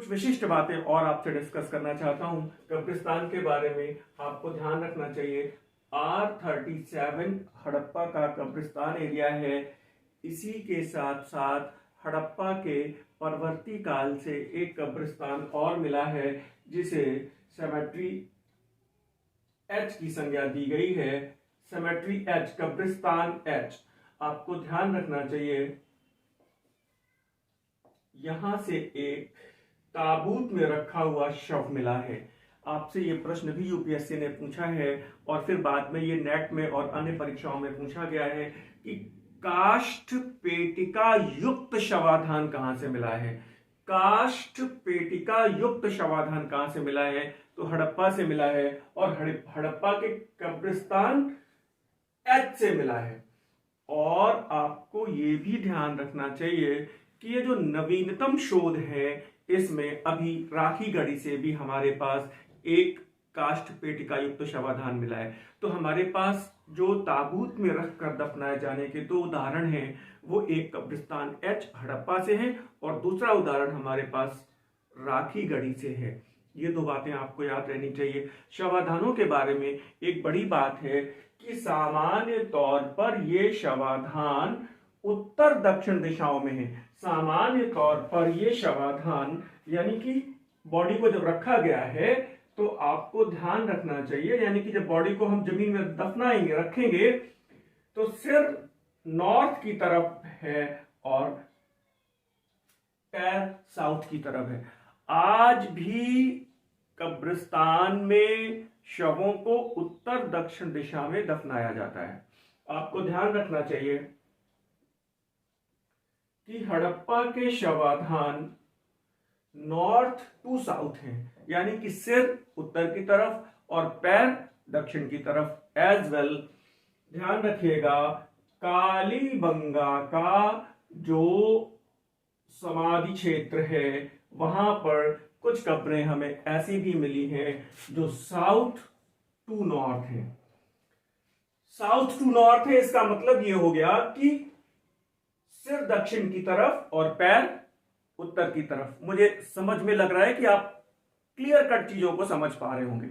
कुछ विशिष्ट बातें और आपसे डिस्कस करना चाहता हूं कब्रिस्तान के बारे में। आपको ध्यान रखना चाहिए R37 हड़प्पा का कब्रिस्तान एरिया है। इसी के साथ साथ हड़प्पा के परवर्ती काल से एक कब्रिस्तान और मिला है जिसे सेमेट्री एच की संज्ञा दी गई है। सेमेट्री एच, कब्रिस्तान एच। आपको ध्यान रखना चाहिए यहां से एक ताबूत में रखा हुआ शव मिला है। आपसे ये प्रश्न भी यूपीएससी ने पूछा है और फिर बाद में ये नेट में और अन्य परीक्षाओं में पूछा गया है कि काष्ठ पेटिका युक्त शवाधान कहां से मिला है। काष्ठ पेटिका युक्त शवाधान कहां से मिला है? तो हड़प्पा से मिला है और हड़प्पा के कब्रिस्तान एच से मिला है। और आपको ये भी ध्यान रखना चाहिए कि ये जो नवीनतम शोध है इसमें अभी राखी गढ़ी से भी हमारे पास एक काष्ठ पेटिका युक्त शवाधान मिला है। तो हमारे पास जो ताबूत में रखकर दफनाए जाने के दो उदाहरण हैं वो एक कब्रिस्तान एच हड़प्पा से है और दूसरा उदाहरण हमारे पास राखी गढ़ी से है। ये दो बातें आपको याद रहनी चाहिए। शवाधानों के बारे में एक बड़ी बात है कि सामान्य तौर पर ये शवाधान उत्तर दक्षिण दिशाओं में है। सामान्य तौर पर ये शवाधान यानी कि बॉडी को जब रखा गया है तो आपको ध्यान रखना चाहिए, यानी कि जब बॉडी को हम जमीन में दफनाएंगे रखेंगे तो सिर नॉर्थ की तरफ है और पैर साउथ की तरफ है। आज भी कब्रिस्तान में शवों को उत्तर दक्षिण दिशा में दफनाया जाता है। आपको ध्यान रखना चाहिए कि हड़प्पा के शवाधान नॉर्थ टू साउथ हैं, यानी कि सिर उत्तर की तरफ और पैर दक्षिण की तरफ एज वेल। ध्यान रखिएगा कालीबंगा का जो समाधि क्षेत्र है वहां पर कुछ कब्रें हमें ऐसी भी मिली हैं जो साउथ टू नॉर्थ है। साउथ टू नॉर्थ है, इसका मतलब यह हो गया कि सिर दक्षिण की तरफ और पैर उत्तर की तरफ। मुझे समझ में लग रहा है कि आप क्लियर कट चीजों को समझ पा रहे होंगे।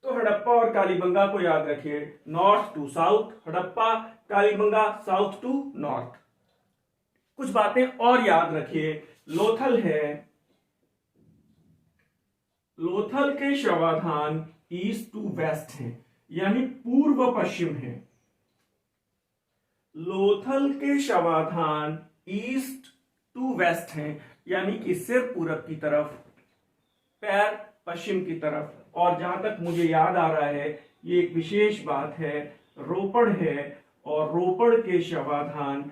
तो हड़प्पा और कालीबंगा को याद रखिए, north to south Harappa, Kalibanga south to north. कुछ बातें और याद रखिए। लोथल है, लोथल के शवाधान ईस्ट टू वेस्ट हैं, यानी पूर्व पश्चिम है। लोथल के शवाधान ईस्ट टू वेस्ट हैं, यानी कि सिर पूरब की तरफ, पैर पश्चिम की तरफ। और जहां तक मुझे याद आ रहा है ये एक विशेष बात है, रोपड़ है और रोपड़ के शवाधान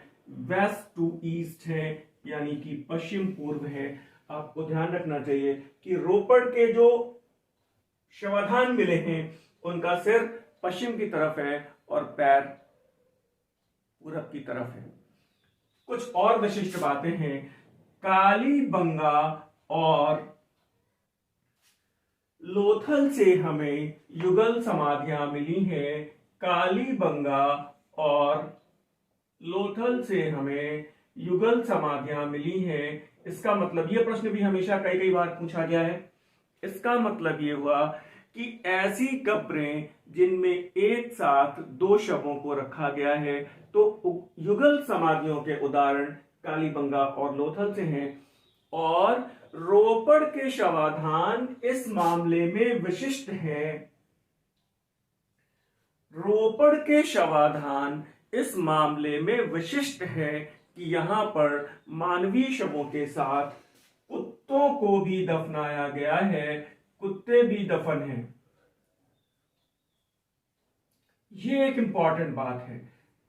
वेस्ट टू ईस्ट है, यानी कि पश्चिम पूर्व है। आपको ध्यान रखना चाहिए कि रोपड़ के जो शवाधान मिले हैं उनका सिर पश्चिम की तरफ है और पैर पूरब की तरफ है। कुछ और विशिष्ट बातें हैं। कालीबंगा और लोथल से हमें युगल समाधियां मिली हैं। कालीबंगा और लोथल से हमें युगल समाधियां मिली हैं। इसका मतलब, यह प्रश्न भी हमेशा कई कई बार पूछा गया है, इसका मतलब यह हुआ कि ऐसी कब्रें जिनमें एक साथ दो शवों को रखा गया है, तो युगल समाधियों के उदाहरण कालीबंगा और लोथल से हैं। और रोपड़ के शवाधान इस मामले में विशिष्ट हैं। रोपड़ के शवाधान इस मामले में विशिष्ट है कि यहां पर मानवीय शवों के साथ कुत्तों को भी दफनाया गया है। कुत्ते भी दफन हैं। ये एक इंपॉर्टेंट बात है,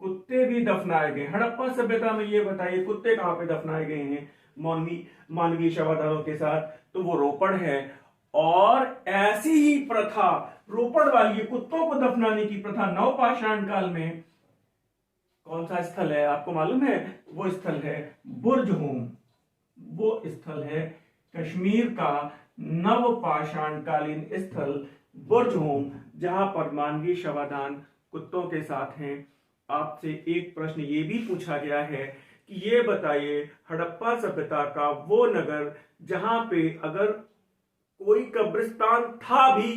कुत्ते भी दफनाए गए। हड़प्पा सभ्यता में ये बताइए कुत्ते कहां पे दफनाए गए हैं मानवीय शवाधानों के साथ? तो वो रोपड़ है। और ऐसी ही प्रथा रोपड़ वाली कुत्तों को दफनाने की प्रथा नवपाषाण काल में कौन सा स्थल है आपको मालूम है? वो स्थल है बुर्ज होम। वो स्थल है कश्मीर का नवपाषाण कालीन स्थल बुर्ज होम, जहां पर मानवीय शवाधान कुत्तों के साथ हैं। आपसे एक प्रश्न ये भी पूछा गया है कि ये बताइए हड़प्पा सभ्यता का वो नगर जहां पे अगर कोई कब्रिस्तान था भी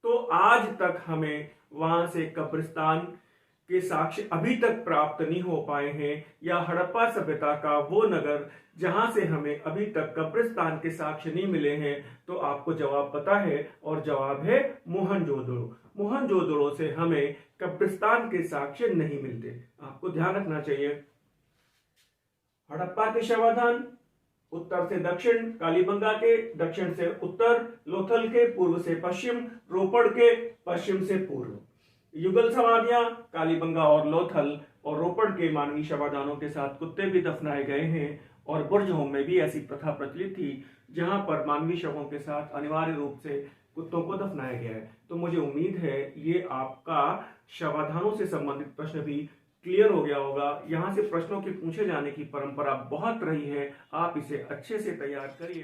तो आज तक हमें वहां से कब्रिस्तान के साक्ष्य अभी तक प्राप्त नहीं हो पाए हैं, या हड़प्पा सभ्यता का वो नगर जहां से हमें अभी तक कब्रिस्तान के साक्ष्य नहीं मिले हैं। तो आपको जवाब पता है, और जवाब है मोहनजोदड़ो। मोहनजोदड़ो से हमें कब्रिस्तान के साक्ष्य नहीं मिलते। आपको ध्यान रखना चाहिए। हड़प्पा के शवाधान उत्तर से दक्षिण, कालीबंगा के दक्षिण से उत्तर, लोथल के पूर्व से पश्चिम, रोपड़ के पश्चिम से पूर्व। युगल समाधियां कालीबंगा और लोथल और रोपड़ के मानवीय शवाधानों के साथ कुत्ते भी दफनाए गए हैं, और बुर्ज होम में भी ऐसी प्रथा प्रचलित थी जहां पर मानवीय शवों के साथ अनिवार्य रूप से कुत्तों को दफनाया गया है। तो मुझे उम्मीद है ये आपका शवाधानों से संबंधित प्रश्न भी क्लियर हो गया होगा। यहाँ से प्रश्नों के पूछे जाने की परंपरा बहुत रही है, आप इसे अच्छे से तैयार करिए।